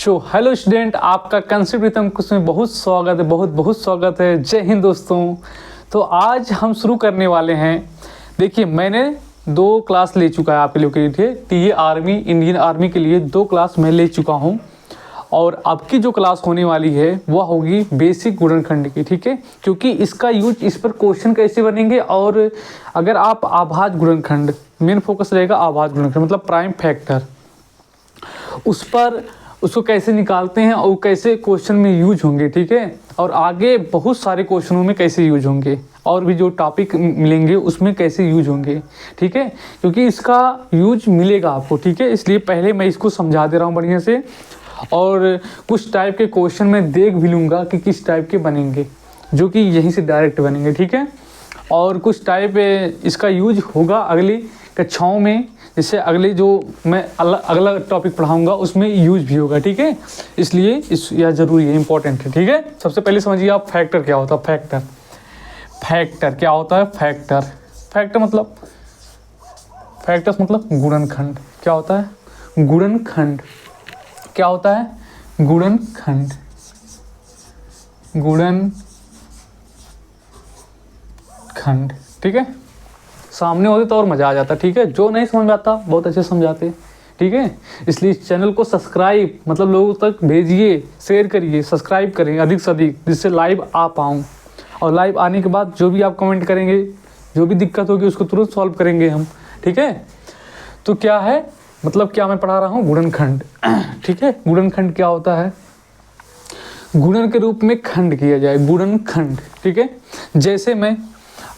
Hello student, आपका concept प्रीतम कुछ में बहुत स्वागत है, बहुत बहुत स्वागत है। जय हिंद दोस्तों। तो आज हम शुरू करने वाले हैं। देखिए, मैंने 2 क्लास ले चुका है आपके लोग के लिए। टीए आर्मी, इंडियन आर्मी के लिए 2 क्लास मैं ले चुका हूं और आपकी जो क्लास होने वाली है वह होगी बेसिक गुणनखंड की, ठीक है। क्योंकि इसका यूज, इस पर क्वेश्चन कैसे बनेंगे और अगर आप आभाज्य गुणनखंड, मेन फोकस रहेगा आभाज्य गुणनखंड मतलब प्राइम फैक्टर, उस पर उसको कैसे निकालते हैं और कैसे क्वेश्चन में यूज होंगे, ठीक है। और आगे बहुत सारे क्वेश्चनों में कैसे यूज होंगे और भी जो टॉपिक मिलेंगे उसमें कैसे यूज होंगे, ठीक है। क्योंकि इसका यूज मिलेगा आपको, ठीक है। इसलिए पहले मैं इसको समझा दे रहा हूँ बढ़िया से, और कुछ टाइप के क्वेश्चन मैं देख भी लूँगा कि किस टाइप के बनेंगे, जो कि यहीं से डायरेक्ट बनेंगे, ठीक है। और कुछ टाइप इसका यूज होगा अगली कक्षाओं में, जैसे अगले जो मैं अगला टॉपिक पढ़ाऊंगा उसमें यूज भी होगा, ठीक है। इसलिए यह ज़रूरी है, इंपॉर्टेंट है, ठीक है। सबसे पहले समझिए आप फैक्टर क्या होता है। फैक्टर क्या होता है। फैक्टर मतलब गुणनखंड। क्या होता है? गुणनखंड। क्या होता है? गुणनखंड। ठीक है। सामने होते तो और मज़ा आ जाता, ठीक है। जो नहीं समझ में आता बहुत अच्छे समझाते, ठीक है। इसलिए इस चैनल को सब्सक्राइब मतलब लोगों तक भेजिए, शेयर करिए, सब्सक्राइब करें अधिक से अधिक, जिससे लाइव आ पाऊँ। और लाइव आने के बाद जो भी आप कमेंट करेंगे, जो भी दिक्कत होगी उसको तुरंत सॉल्व करेंगे हम, ठीक है। तो क्या है, मतलब क्या मैं पढ़ा रहा हूँ? गुणनखंड, ठीक है। गुणनखंड क्या होता है? गुणन के रूप में खंड किया जाए, गुणनखंड, ठीक है। जैसे मैं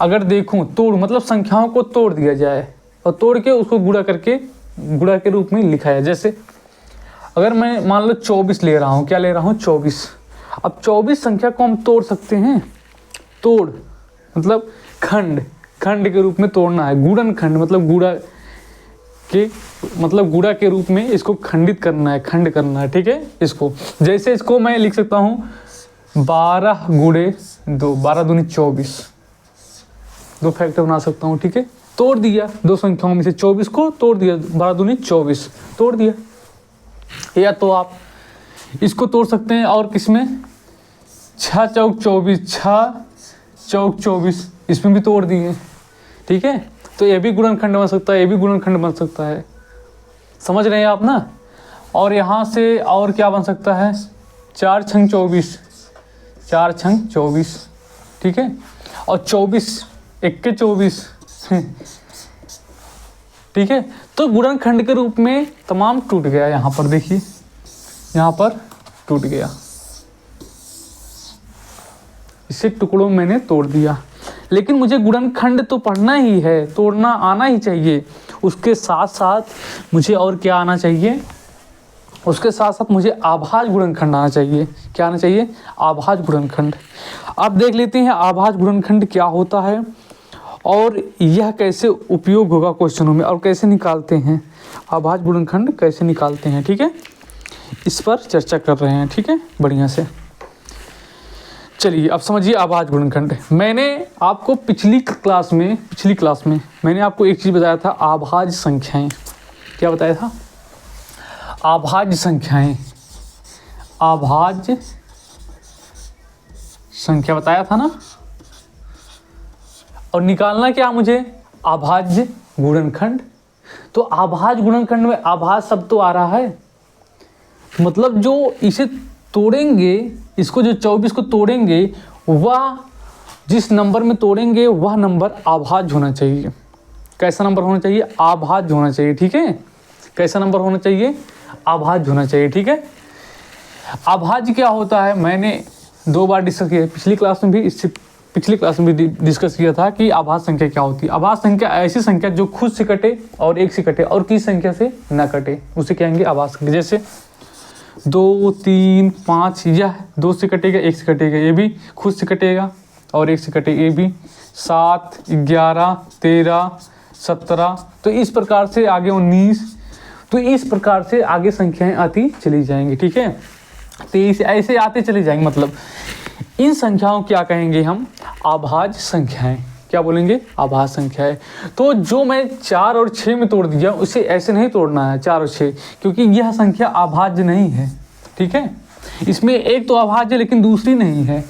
अगर देखूं, तोड़ मतलब संख्याओं को तोड़ दिया जाए और तोड़ के उसको गुणा के रूप में लिखा जाए। जैसे अगर मैं मान लो 24 ले रहा हूँ, क्या ले रहा हूँ? 24। अब 24 संख्या को हम तोड़ सकते हैं। तोड़ मतलब खंड के रूप में तोड़ना है। गुणनखंड मतलब गुणा के रूप में इसको खंडित करना है, खंड करना है, ठीक है। इसको जैसे इसको मैं लिख सकता हूँ 12 गुणे 2, 12 दूनी 24, 2 फैक्टर बना सकता हूँ, ठीक है। तोड़ दिया 2 संख्याओं में से 24 को तोड़ दिया, 12 दूनी 24 तोड़ दिया। या तो आप इसको तोड़ सकते हैं और किसमें? 6 चौक 24, 6 चौक 24, इसमें भी तोड़ दिए, ठीक है। तो ये भी गुणनखंड बन सकता है, ये भी गुणनखंड बन सकता है। समझ रहे हैं आप ना। और यहाँ से और क्या बन सकता है? 4 छंग 24, 4 छंग 24, ठीक है। और 24 1 के 24, ठीक है। तो गुणनखंड के रूप में तमाम टूट गया। यहाँ पर देखिए, यहाँ पर टूट गया, इसे टुकड़ों में मैंने तोड़ दिया। लेकिन मुझे गुणनखंड तो पढ़ना ही है, तोड़ना आना ही चाहिए। उसके साथ साथ मुझे और क्या आना चाहिए? उसके साथ साथ मुझे आभाज्य गुणनखंड आना चाहिए। क्या आना चाहिए? आभाज्य गुणनखंड। अब देख लेते हैं आभाज्य गुणनखंड क्या होता है और यह कैसे उपयोग होगा क्वेश्चनों में और कैसे निकालते हैं। आभाज्य गुणनखंड कैसे निकालते हैं, ठीक है। इस पर चर्चा कर रहे हैं, ठीक है, बढ़िया से। चलिए अब समझिए आभाज्य गुणनखंड। मैंने आपको पिछली क्लास में मैंने आपको एक चीज़ बताया था, आभाज्य संख्याएं। क्या बताया था? आभाज्य संख्याएं, आभाज्य संख्या बताया था ना। और निकालना क्या मुझे? आभाज्य गुणनखंड। तो आभाज्य गुणनखंड में आभाज्य शब्द तो आ रहा है, मतलब जो इसे तोड़ेंगे, इसको जो 24 को तोड़ेंगे, वह जिस नंबर में तोड़ेंगे वह नंबर आभाज्य होना चाहिए। कैसा नंबर होना चाहिए? आभाज्य होना चाहिए, ठीक है। कैसा नंबर होना चाहिए? आभाज्य होना चाहिए, ठीक है। आभाज्य क्या होता है? मैंने 2 बार डिस्कस किया, पिछली क्लास में भी डिस्कस किया था कि आभाज्य संख्या क्या होती है। आभाज्य संख्या ऐसी संख्या जो खुद से कटे और 1 से कटे और किसी संख्या से न कटे, उसे कहेंगे आभाज्य संख्या। जैसे 2 3 5, यह 2 से कटेगा, 1 से कटेगा, ये भी खुद से कटेगा और 1 से कटेगा, ये भी 7 11 13 17। तो इस प्रकार से आगे 19, तो इस प्रकार से आगे संख्याएं आती चली जाएंगी, ठीक है। 23 ऐसे आते चले जाएंगे। मतलब इन संख्याओं क्या कहेंगे हम? आभाज्य संख्याएं। क्या बोलेंगे? आभाज्य संख्याएं। तो जो मैं 4 और 6 में तोड़ दिया, उसे ऐसे नहीं तोड़ना है 4 और 6, क्योंकि यह संख्या आभाज्य नहीं है। ठीक है। इसमें एक तो अभाज्य है लेकिन दूसरी नहीं है,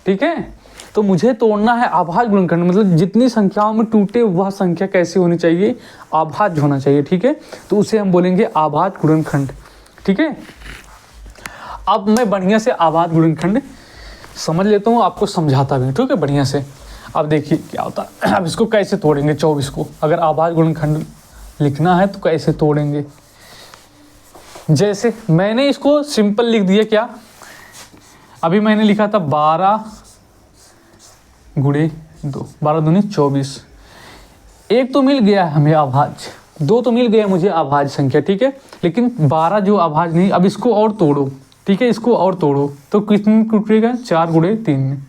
ठीक है। तो मुझे तोड़ना है अभाज्य गुणनखंड, मतलब जितनी संख्याओं में टूटे वह संख्या कैसे होनी चाहिए, अभाज्य होना चाहिए, ठीक है। तो उसे हम बोलेंगे अभाज्य गुणनखंड, ठीक है। अब मैं बढ़िया से अभाज्य गुणनखंड समझ लेता हूँ, आपको समझाता भी, ठीक है, बढ़िया से। अब देखिए क्या होता है। अब इसको कैसे तोड़ेंगे 24 को, अगर अभाज्य गुणनखंड लिखना है तो कैसे तोड़ेंगे। जैसे मैंने इसको सिंपल लिख दिया, क्या अभी मैंने लिखा था 12 गुणे 2, 12 दूनी 24। एक तो मिल गया है हमें अभाज्य, 2 तो मिल गया मुझे अभाज्य संख्या, ठीक है। लेकिन 12 जो अभाज्य नहीं, अब इसको और तोड़ो, ठीक है, इसको और तोड़ो तो कितने टूटेगा, 4 गुणे 3 में,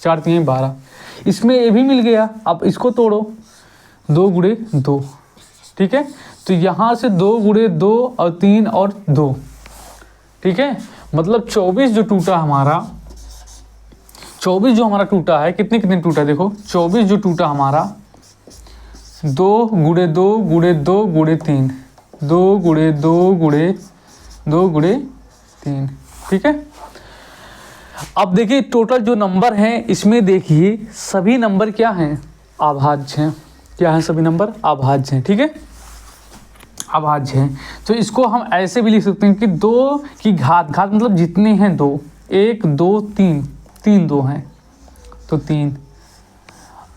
4 3 12। इसमें ये भी मिल गया, अब इसको तोड़ो, 2 गुणे 2, ठीक है। तो यहाँ से 2 गुणे 2 और 3 और 2, ठीक है। मतलब 24 जो टूटा हमारा, 24 जो हमारा टूटा है, कितने कितने टूटा देखो, 24 जो टूटा हमारा 2 गुणे 2 गुणे 2 गुणे 3, 2 गुणे 2 गुणे 2 गुणे 3, ठीक है। अब देखिए टोटल जो नंबर हैं इसमें देखिए सभी नंबर क्या हैं, अभाज्य हैं। क्या है, सभी नंबर अभाज्य हैं, ठीक है, अभाज्य हैं। तो इसको हम ऐसे भी लिख सकते हैं कि 2 की घात, घात मतलब जितने हैं 2, 1 2 3, 3 2 हैं तो 3,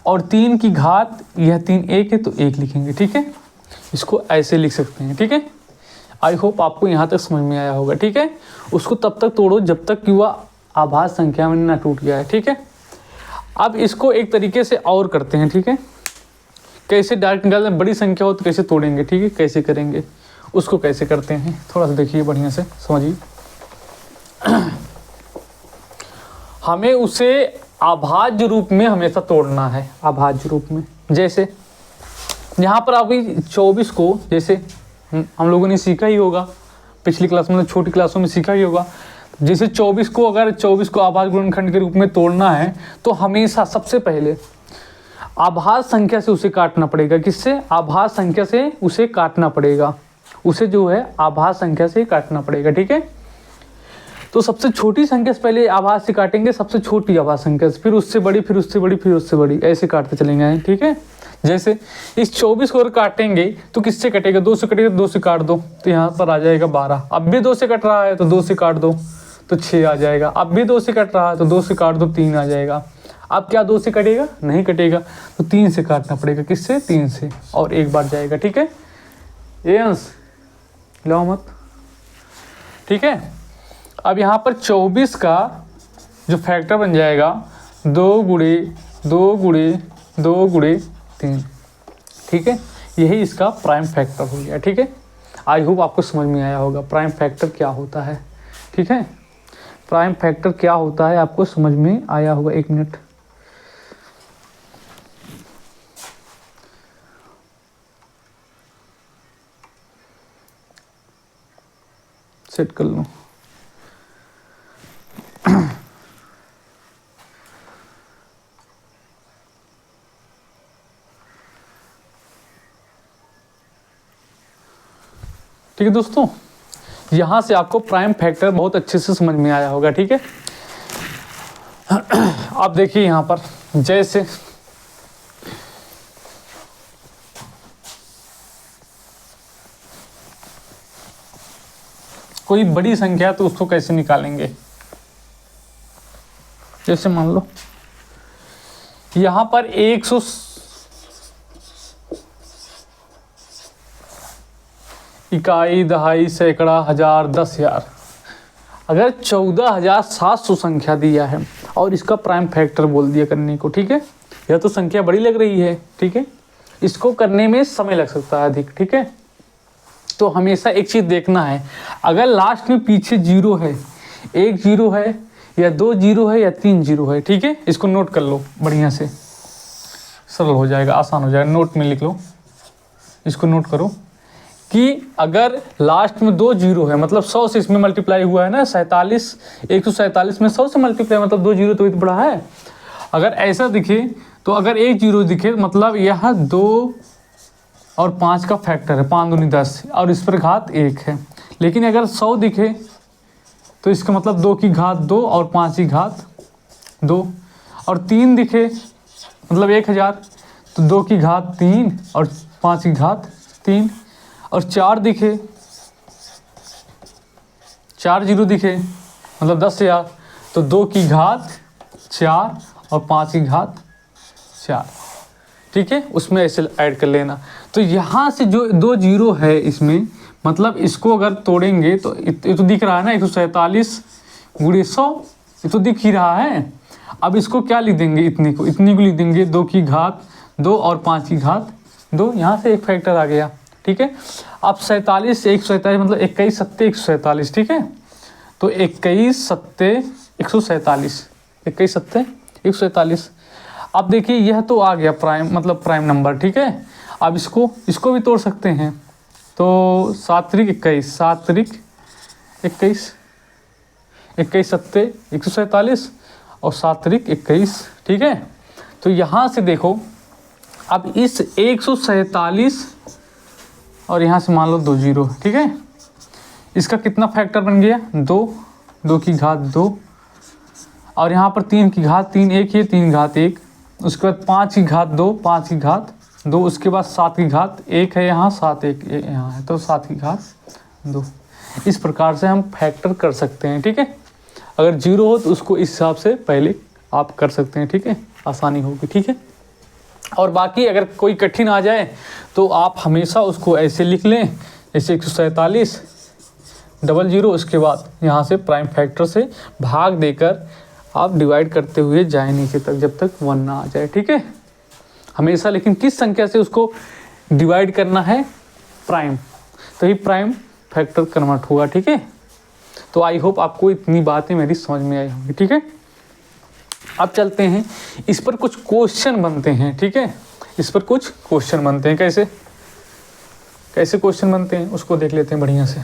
और 3 की घात, यह 3 1 है तो 1 लिखेंगे, ठीक है। इसको ऐसे लिख सकते हैं, ठीक है। आई होप आपको यहाँ तक समझ में आया होगा, ठीक है। उसको तब तक तोड़ो जब तक कि वह अभाज्य संख्या में ना टूट गया है, ठीक है। अब इसको एक तरीके से और करते हैं, ठीक है। कैसे डायरेक्ट निकालते हैं, बड़ी संख्या हो तो कैसे तोड़ेंगे, ठीक है, कैसे करेंगे उसको कैसे करते हैं, थोड़ा सा देखिए बढ़िया से समझिए। हमें उसे अभाज्य रूप में हमेशा तोड़ना है, अभाज्य रूप में। जैसे यहाँ पर अभी 24 को, जैसे हम लोगों ने सीखा ही होगा पिछली क्लास में, छोटी क्लासों में सीखा ही होगा। जैसे 24 को, अगर 24 को अभाज्य गुणनखंड के रूप में तोड़ना है तो हमेशा सबसे पहले अभाज्य संख्या से उसे काटना पड़ेगा। किससे, अभाज्य संख्या से उसे काटना पड़ेगा, उसे जो है अभाज्य संख्या से काटना पड़ेगा, ठीक है। तो सबसे छोटी संख्या से पहले अभाज्य से काटेंगे, सबसे छोटी अभाज्य संख्या से, फिर उससे बड़ी, फिर उससे बड़ी, फिर उससे बड़ी, ऐसे काटते चलेंगे, ठीक है। जैसे इस 24 को अगर काटेंगे तो किससे कटेगा, 2 से कटेगा, 2 से काट दो तो यहाँ पर आ जाएगा 12। अब भी 2 से कट रहा है तो 2 से काट दो तो 6 आ जाएगा। अब भी 2 से कट रहा है तो 2 से काट दो 3 आ जाएगा। अब क्या 2 से कटेगा, नहीं कटेगा, तो 3 से काटना पड़ेगा, किससे, 3 से, और एक बार जाएगा, ठीक है। ये अंश लो मत, ठीक है। अब यहाँ पर 24 का जो फैक्टर बन जाएगा 2 गुणे 2 गुणे 2 गुणे 3, ठीक है। यही इसका प्राइम फैक्टर हो गया, ठीक है। आई होप आपको समझ में आया होगा प्राइम फैक्टर क्या होता है, ठीक है। प्राइम फैक्टर क्या होता है आपको समझ में आया होगा। 1 मिनट, सेट कर लो। ठीक है दोस्तों, यहां से आपको प्राइम फैक्टर बहुत अच्छे से समझ में आया होगा, ठीक है। अब देखिए यहां पर जैसे कोई बड़ी संख्या तो उसको कैसे निकालेंगे। जैसे मान लो यहां पर 100 इकाई, दहाई, सैकड़ा, हजार, 10,000, अगर 14,700 संख्या दिया है और इसका प्राइम फैक्टर बोल दिया करने को, ठीक है। यह तो संख्या बड़ी लग रही है, ठीक है, इसको करने में समय लग सकता है अधिक, ठीक है। तो हमेशा एक चीज़ देखना है, अगर लास्ट में पीछे 0 है, 1 0 है या 2 0 है या 3 0 है, ठीक है। इसको नोट कर लो बढ़िया से, सरल हो जाएगा, आसान हो जाएगा, नोट में लिख लो, इसको नोट करो कि अगर लास्ट में 2 0 है मतलब 100 से इसमें मल्टीप्लाई हुआ है ना, 47, 147 में 100 से मल्टीप्लाई मतलब 2 0 तो इतना बड़ा है। अगर ऐसा दिखे तो अगर 1 0 दिखे मतलब यह 2 और 5 का फैक्टर है, 5 दूनी 10, और इस पर घात 1 है। लेकिन अगर 100 दिखे तो इसका मतलब 2 की घात 2 और 5 की घात 2, और 3 दिखे मतलब 1000, तो 2 की घात 3 और 5 की घात 3, और 4 दिखे, 4 जीरो दिखे मतलब 10,000, तो 2 की घात 4 और 5 की घात 4, ठीक है, उसमें ऐसे ऐड कर लेना। तो यहाँ से जो 2 जीरो है इसमें, मतलब इसको अगर तोड़ेंगे तो ये तो दिख रहा है ना 147 गुणे 100, ये तो दिख ही रहा है। अब इसको क्या लिख देंगे, इतनी को लिख देंगे 2 की घात 2 और 5 की घात 2, यहाँ से एक फैक्टर आ गया, ठीक है। अब 47 से 147 मतलब 21 सत्ते 147, ठीक है। तो 21 सत्ते 147, 21 सत्ते 147। अब देखिए यह तो आ गया प्राइम, मतलब प्राइम नंबर, ठीक है। अब इसको भी तोड़ सकते हैं, तो 7 त्रिक 21, 7 त्रिक 21, 21 सत्ते 147 और 7 त्रिक 21, ठीक है। तो यहाँ से देखो, अब इस 147 और यहाँ से मान लो 2 जीरो, ठीक है। इसका कितना फैक्टर बन गया, 2, 2 की घात 2, और यहाँ पर 3 की घात 3, 1 है 3 घात 1, उसके बाद 5 की घात 2, 5 की घात 2, उसके बाद 7 की घात 1 है यहाँ, 7 1 यहाँ है, तो 7 की घात 2। इस प्रकार से हम फैक्टर कर सकते हैं, ठीक है। अगर जीरो हो तो उसको इस हिसाब से पहले आप कर सकते हैं, ठीक है, आसानी होगी, ठीक है। और बाकी अगर कोई कठिन आ जाए तो आप हमेशा उसको ऐसे लिख लें, जैसे 147 डबल जीरो, उसके बाद यहाँ से प्राइम फैक्टर से भाग देकर आप डिवाइड करते हुए जाए नीचे तक, जब तक 1 ना आ जाए, ठीक है। हमेशा लेकिन किस संख्या से उसको डिवाइड करना है, प्राइम, तो ही प्राइम फैक्टर कन्वर्ट होगा, ठीक है। तो आई होप आपको इतनी बातें मेरी समझ में आई होंगी, ठीक है। अब चलते हैं, इस पर कुछ क्वेश्चन बनते हैं, ठीक है। इस पर कुछ क्वेश्चन बनते हैं, कैसे कैसे क्वेश्चन बनते हैं उसको देख लेते हैं बढ़िया से।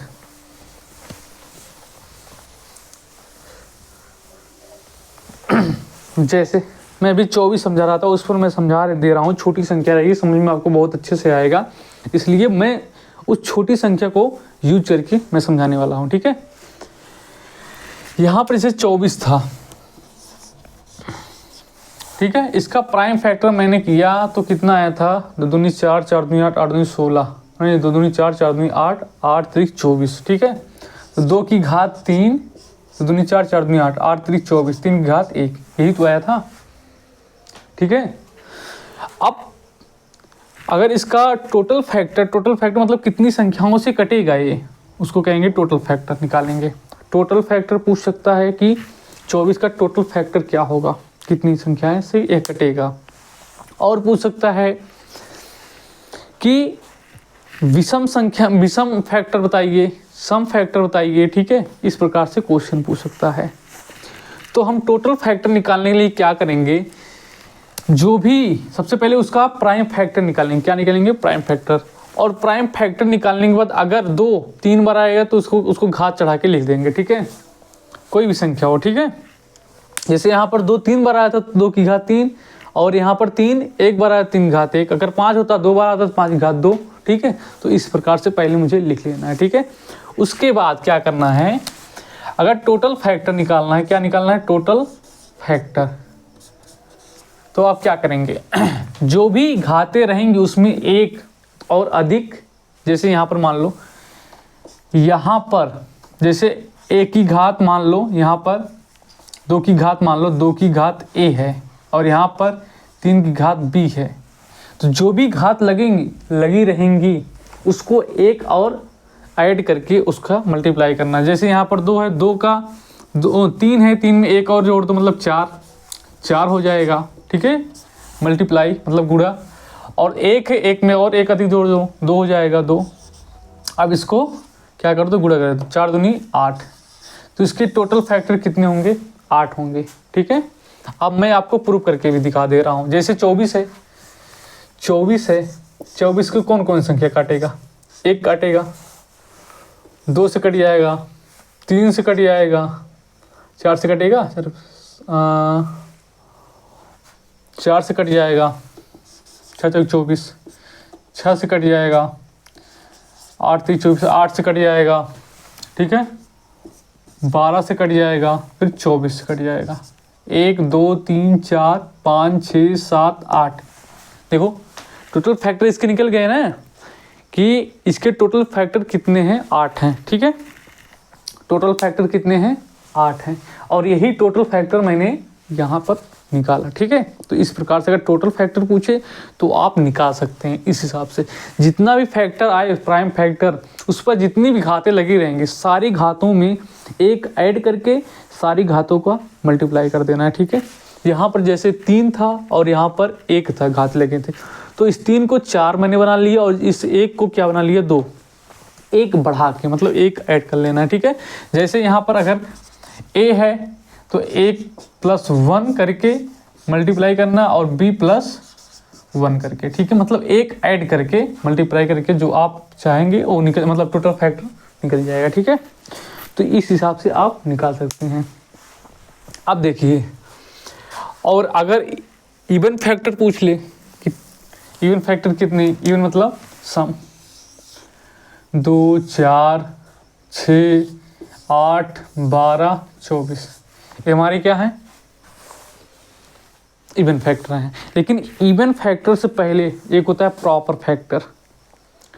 जैसे मैं अभी 24 समझा रहा था, उस पर मैं समझा दे रहा हूँ, छोटी संख्या रहेगी, समझ में आपको बहुत अच्छे से आएगा, इसलिए मैं उस छोटी संख्या को यूज करके मैं समझाने वाला हूँ, ठीक है। यहाँ पर जैसे 24 था, ठीक है, इसका प्राइम फैक्टर मैंने किया तो कितना आया था, 2 दूनी 4, 4 दूनी 8, 8 दूनी 16, नहीं 2 दूनी 4, 4 दूनी 8, 8 त्रिक 24, ठीक है। तो 2 की घात 3, 2 दूनी 4, 4 दूनी 8, 8 त्रिक 24, 3 की घात 1, यही तो आया था, ठीक है। अब अगर इसका टोटल फैक्टर मतलब कितनी संख्याओं से कटेगा ये, उसको कहेंगे टोटल फैक्टर, निकालेंगे। टोटल फैक्टर पूछ सकता है कि 24 का टोटल फैक्टर क्या होगा, कितनी संख्याएं से ये कटेगा। और पूछ सकता है कि विषम फैक्टर बताइए, सम फैक्टर बताइए, ठीक है। इस प्रकार से क्वेश्चन पूछ सकता है। तो हम टोटल फैक्टर निकालने के लिए क्या करेंगे, जो भी सबसे पहले उसका प्राइम फैक्टर निकालेंगे। क्या निकालेंगे, प्राइम फैक्टर। और प्राइम फैक्टर निकालने के बाद अगर 2 3 बार आएगा तो उसको घात चढ़ा के लिख देंगे, ठीक है, कोई भी संख्या हो, ठीक है। जैसे यहाँ पर 2 3 बार आया था तो 2 की घात 3, और यहाँ पर 3 1 बार आया 3 घात 1, अगर 5 होता 2 बार आता तो 5 की घात 2, ठीक है। तो इस प्रकार से पहले मुझे लिख लेना है, ठीक है। उसके बाद क्या करना है, अगर टोटल फैक्टर निकालना है, क्या निकालना है, टोटल फैक्टर। तो आप क्या करेंगे, जो भी घातें रहेंगी उसमें एक और अधिक, जैसे यहाँ पर मान लो, यहाँ पर जैसे 1 की घात मान लो, यहाँ पर 2 की घात मान लो, 2 की घात a है, और यहाँ पर 3 की घात b है। तो जो भी घात लगी रहेंगी उसको एक और ऐड करके उसका मल्टीप्लाई करना। जैसे यहाँ पर 2 है, 2 का 3 है, 3 में एक और जोड़ दो मतलब 4 हो जाएगा, ठीक है, मल्टीप्लाई मतलब गुणा। और 1 है, 1 में और एक अधिक जोड़ दो, 2 हो जाएगा 2। अब इसको क्या कर दो, गुणा कर दो, 4 दूनी 8। तो इसके टोटल फैक्टर कितने होंगे, 8 होंगे, ठीक है। अब मैं आपको प्रूव करके भी दिखा दे रहा हूँ। जैसे 24 है, 24 को कौन कौन संख्या काटेगा, 1 काटेगा, 2 से कट जाएगा, 3 से कट जाएगा, 4 से कटेगा, 4 से कट जाएगा, 6 चौक 24, 6 से कट जाएगा, 8 3 24, 8 से कट जाएगा, ठीक है, 12 से कट जाएगा, फिर 24 से कट जाएगा। 1 2 3 4 5 6 7 8। देखो टोटल फैक्टर इसके निकल गए ना कि इसके टोटल फैक्टर कितने हैं, 8 हैं। ठीक है, टोटल फैक्टर कितने हैं, 8 हैं। और यही टोटल फैक्टर मैंने यहाँ पर निकाला। ठीक है, तो इस प्रकार से अगर टोटल फैक्टर पूछे तो आप निकाल सकते हैं। इस हिसाब से जितना भी फैक्टर आए प्राइम फैक्टर, उस पर जितनी भी घातें लगी रहेंगी, सारी घातों में एक ऐड करके सारी घातों का मल्टीप्लाई कर देना है। ठीक है, यहाँ पर जैसे 3 था और यहाँ पर 1 था, घात लगे थे, तो इस 3 को 4 मैंने बना लिया और इस 1 को क्या बना लिया, 2। एक बढ़ा के मतलब 1 ऐड कर लेना है। ठीक है, जैसे यहाँ पर अगर a है तो 1 + 1 करके मल्टीप्लाई करना और b + 1 करके। ठीक है, मतलब 1 ऐड करके मल्टीप्लाई करके जो आप चाहेंगे वो निकल, मतलब टोटल फैक्टर निकल जाएगा। ठीक है, तो इस हिसाब से आप निकाल सकते हैं। अब देखिए, और अगर इवन फैक्टर पूछ ले कि इवन फैक्टर कितने, इवन मतलब सम, 2 4 6 8 12 24, ये हमारी क्या है, इवन फैक्टर हैं। लेकिन इवन फैक्टर से पहले एक होता है प्रॉपर फैक्टर।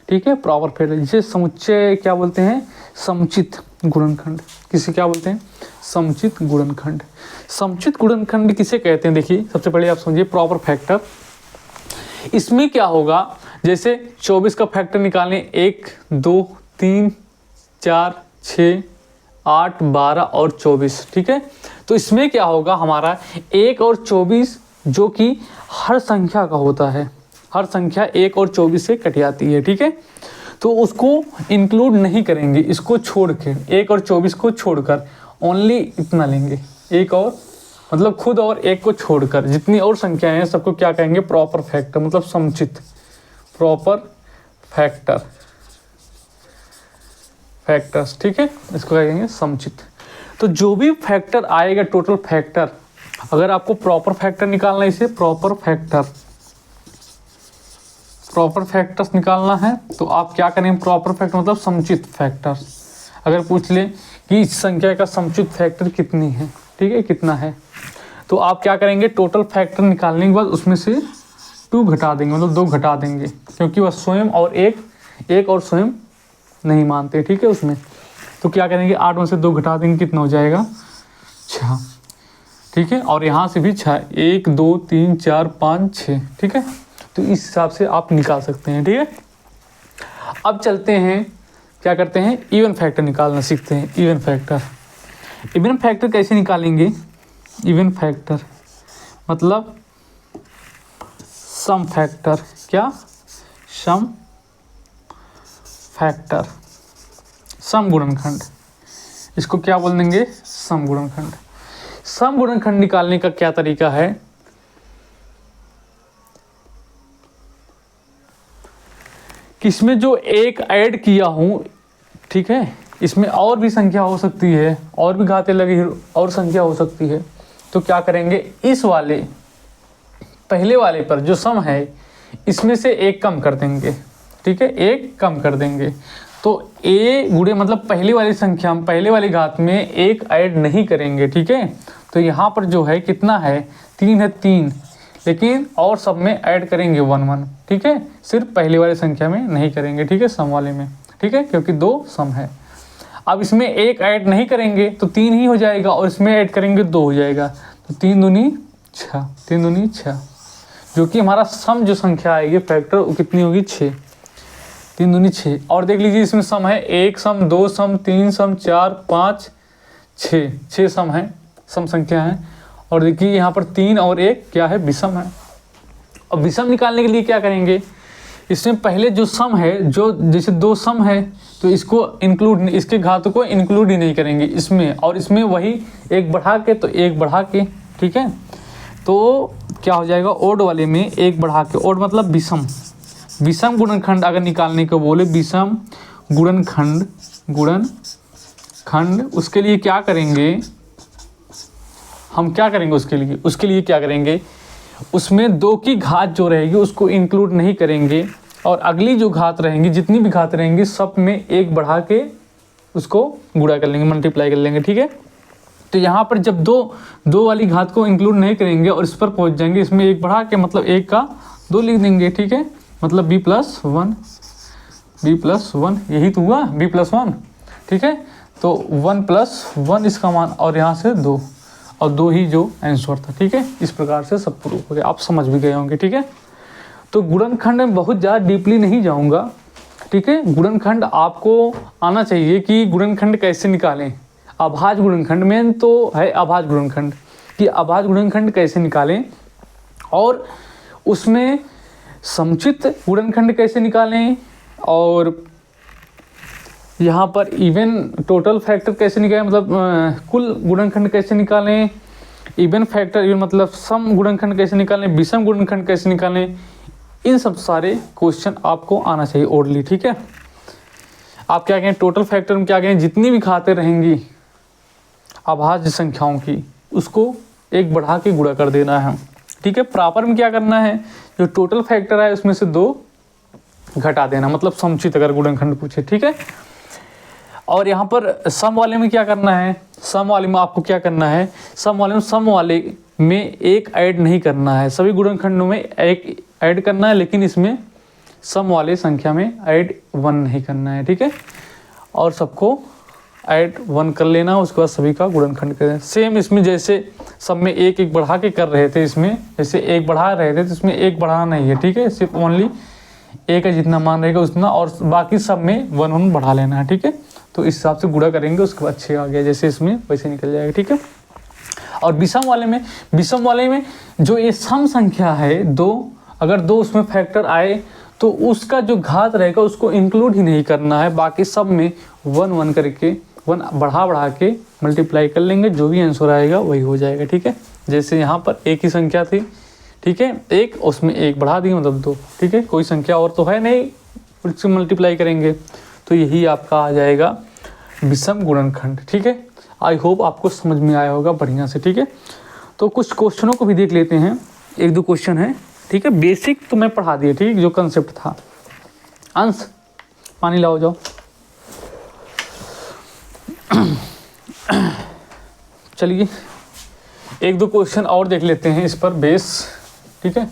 ठीक है, प्रॉपर फैक्टर जिसे समुच्चय क्या बोलते हैं, समुचित गुणनखंड। किसे क्या बोलते हैं, समुचित गुणनखंड। समुचित गुणनखंड किसे कहते हैं, देखिए सबसे पहले आप समझिए प्रॉपर फैक्टर। इसमें क्या होगा, जैसे 24 का फैक्टर निकालने 1 2 3 4 6 8 12 और 24। ठीक है, तो इसमें क्या होगा, हमारा 1 और 24 जो कि हर संख्या का होता है, हर संख्या 1 और 24 से कट जाती है। ठीक है, तो उसको इंक्लूड नहीं करेंगे, इसको छोड़ के 1 और 24 को छोड़कर ओनली इतना लेंगे, 1 और मतलब खुद और 1 को छोड़कर जितनी और संख्याएं हैं सबको क्या कहेंगे, प्रॉपर फैक्टर, मतलब समुचित, प्रॉपर फैक्टर, फैक्टर्स। ठीक है, इसको कहेंगे समुचित। तो जो भी फैक्टर आएगा टोटल फैक्टर, अगर आपको प्रॉपर फैक्टर निकालना है, इसे प्रॉपर फैक्टर्स निकालना है तो आप क्या करेंगे, प्रॉपर फैक्टर मतलब समुचित फैक्टर्स। अगर पूछ ले कि इस संख्या का समुचित फैक्टर कितनी है, ठीक है, कितना है, तो आप क्या करेंगे, टोटल फैक्टर निकालने के बाद उसमें से 2 घटा देंगे, मतलब 2 घटा देंगे, क्योंकि वह स्वयं और एक और स्वयं नहीं मानते। ठीक है, उसमें तो क्या करेंगे, 8 में से 2 घटा देंगे, कितना हो जाएगा, 6। ठीक है, और यहाँ से भी 6, 1 2 3 4 5 6। ठीक है, तो इस हिसाब से आप निकाल सकते हैं। ठीक है, अब चलते हैं, क्या करते हैं, इवन फैक्टर निकालना सीखते हैं। इवन फैक्टर कैसे निकालेंगे, इवन फैक्टर मतलब सम फैक्टर, क्या, सम फैक्टर, सम गुणनखंड, इसको क्या बोल देंगे, सम गुणनखंड। सम गुणनखंड निकालने का क्या तरीका है, कि इसमें जो 1 ऐड किया हूं, ठीक है, इसमें और भी संख्या हो सकती है, और भी घातें लगी और संख्या हो सकती है, तो क्या करेंगे, इस वाले पहले वाले पर जो सम है इसमें से 1 कम कर देंगे। ठीक है, 1 कम कर देंगे, तो a गुणे मतलब पहले वाली संख्या, हम पहले वाली घात में 1 ऐड नहीं करेंगे। ठीक है, तो यहाँ पर जो है कितना है, 3 है, 3, लेकिन और सब में ऐड करेंगे 1 1। ठीक है, सिर्फ पहले वाली संख्या में नहीं करेंगे। ठीक है, सम वाले में। ठीक है, क्योंकि 2 सम है। अब इसमें 1 ऐड नहीं करेंगे तो 3 ही हो जाएगा, और इसमें ऐड करेंगे 2 हो जाएगा, तो 3 दूनी 6, 3 दूनी 6, जो कि हमारा सम जो संख्या आएगी फैक्टर वो कितनी होगी, 6, 3 दूनी 6। और देख लीजिए इसमें सम है, 1 सम, 2 सम, 3 सम, 4 5 6 सम है, सम संख्या है। और देखिए यहाँ पर 3 और 1 क्या है, विषम है। अब विषम निकालने के लिए क्या करेंगे, इसमें पहले जो सम है, जो जैसे 2 सम है तो इसको इंक्लूड, इसके घातों को इंक्लूड ही नहीं करेंगे इसमें, और इसमें वही 1 बढ़ा के, तो 1 बढ़ा के। ठीक है, तो क्या हो जाएगा, ओड वाले में 1 बढ़ा के, ओड मतलब विषम, विषम गुणनखंड अगर निकालने को बोले, विषम गुणनखंड, उसके लिए क्या करेंगे, हम क्या करेंगे उसके लिए क्या करेंगे, उसमें 2 की घात जो रहेगी उसको इंक्लूड नहीं करेंगे, और अगली जो घात रहेंगी, जितनी भी घात रहेंगी सब में 1 बढ़ा के उसको गुणा कर लेंगे, मल्टीप्लाई कर लेंगे, ठीक है। तो यहाँ पर जब दो वाली घात को इंक्लूड नहीं करेंगे और इस पर पहुँच जाएंगे, इसमें एक बढ़ा के मतलब एक का 2 लिख देंगे, ठीक है। मतलब b+1 यही तो हुआ b+1, ठीक है। तो 1+1 इसका मान और यहाँ से 2 और 2 ही जो आंसर था, ठीक है। इस प्रकार से सब प्रूफ हो गया, आप समझ भी गए होंगे, ठीक है। तो गुणनखंड में बहुत ज़्यादा डीपली नहीं जाऊँगा, ठीक है। गुणनखंड आपको आना चाहिए कि गुणनखंड कैसे निकालें। अभाज्य गुणनखंड में तो है अभाज्य गुणनखंड कि अभाज्य गुणनखंड कैसे निकालें, और उसमें समुचित गुणनखंड कैसे निकालें, और यहाँ पर इवन टोटल फैक्टर कैसे निकालें, मतलब कुल गुणनखंड कैसे निकालें, इवन फैक्टर इवन मतलब सम गुणनखंड कैसे निकालें, विषम गुणनखंड कैसे निकालें, इन सब सारे क्वेश्चन आपको आना चाहिए ओरली, ठीक है। आप क्या कहें टोटल फैक्टर में क्या कहें, जितनी भी खाते रहेंगी अभाज्य संख्याओं की उसको एक बढ़ा के गुणा कर देना है, ठीक है। प्रॉपर में क्या करना है, जो टोटल फैक्टर है उसमें से 2 घटा देना, मतलब समुचित अगर गुणनखंड पूछे, ठीक है। और यहाँ पर सम वाले में क्या करना है, सम वाले में आपको क्या करना है, सम वाले में एक ऐड नहीं करना है, सभी गुणनखंडों में एक ऐड करना है, लेकिन इसमें सम वाले संख्या में ऐड 1 नहीं करना है, ठीक है। और सबको ऐड 1 कर लेना, उसके बाद सभी का गुणनखंड करें। सेम इसमें जैसे सब में एक एक बढ़ा के कर रहे थे, इसमें जैसे एक बढ़ा रहे थे तो इसमें एक बढ़ाना नहीं है, ठीक है। सिर्फ ओनली एक का जितना मान रहेगा उतना, और बाकी सब में 1 बढ़ा लेना है, ठीक है। तो इस हिसाब से गुणा करेंगे, उसके बाद 6 आ गया जैसे इसमें वैसे निकल जाएगा, ठीक है। और विषम वाले में जो ये सम संख्या है 2, अगर 2 उसमें फैक्टर आए तो उसका जो घात रहेगा उसको इंक्लूड ही नहीं करना है, बाकी सब में 1 करके 1 बढ़ा के मल्टीप्लाई कर लेंगे, जो भी आंसर आएगा वही हो जाएगा, ठीक है। जैसे यहाँ पर एक ही संख्या थी, ठीक है, एक उसमें एक बढ़ा दी मतलब 2, ठीक है। कोई संख्या और तो है नहीं, उससे मल्टीप्लाई करेंगे तो यही आपका आ जाएगा विषम गुणनखंड, ठीक है। आई होप आपको समझ में आया होगा बढ़िया से, ठीक है। तो कुछ क्वेश्चनों को भी देख लेते हैं, 1-2 क्वेश्चन है, ठीक है। बेसिक तो मैं पढ़ा दिया, ठीक, जो कंसेप्ट था। अंश पानी लाओ जाओ। चलिए 1-2 क्वेश्चन और देख लेते हैं इस पर बेस, ठीक है।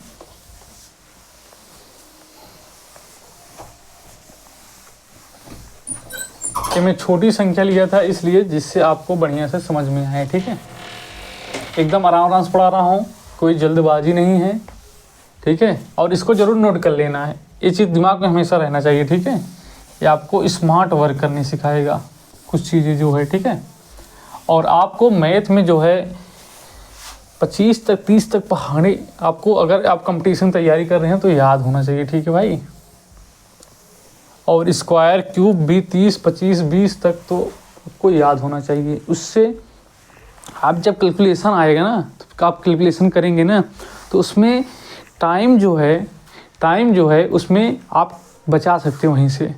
कि मैं छोटी संख्या लिया था इसलिए, जिससे आपको बढ़िया से समझ में आए, ठीक है। एकदम आराम से पढ़ा रहा हूँ, कोई जल्दबाजी नहीं है, ठीक है। और इसको ज़रूर नोट कर लेना है, ये चीज़ दिमाग में हमेशा रहना चाहिए, ठीक है। ये आपको स्मार्ट वर्क करने सिखाएगा कुछ चीज़ें जो है, ठीक है। और आपको मैथ में जो है 25 तक 30 तक पहाड़ी आपको, अगर आप कंपटीशन तैयारी कर रहे हैं तो याद होना चाहिए, ठीक है भाई। और स्क्वायर क्यूब भी 30 25 20 तक तो आपको याद होना चाहिए। उससे आप जब कैलकुलेशन आएगा ना, तो आप कैलकुलेशन करेंगे ना, तो उसमें टाइम जो है उसमें आप बचा सकते हो, वहीं से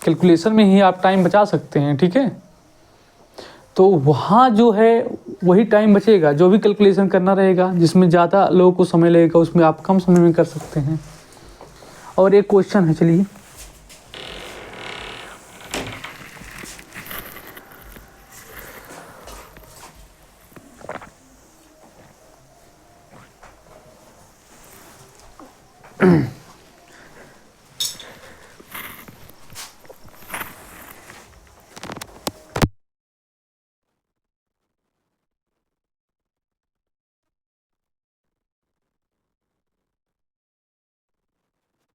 कैलकुलेशन में ही आप टाइम बचा सकते हैं, ठीक है। तो वहाँ जो है वही टाइम बचेगा, जो भी कैलकुलेशन करना रहेगा जिसमें ज़्यादा लोगों को समय लगेगा उसमें आप कम समय में कर सकते हैं। और एक क्वेश्चन है, चलिए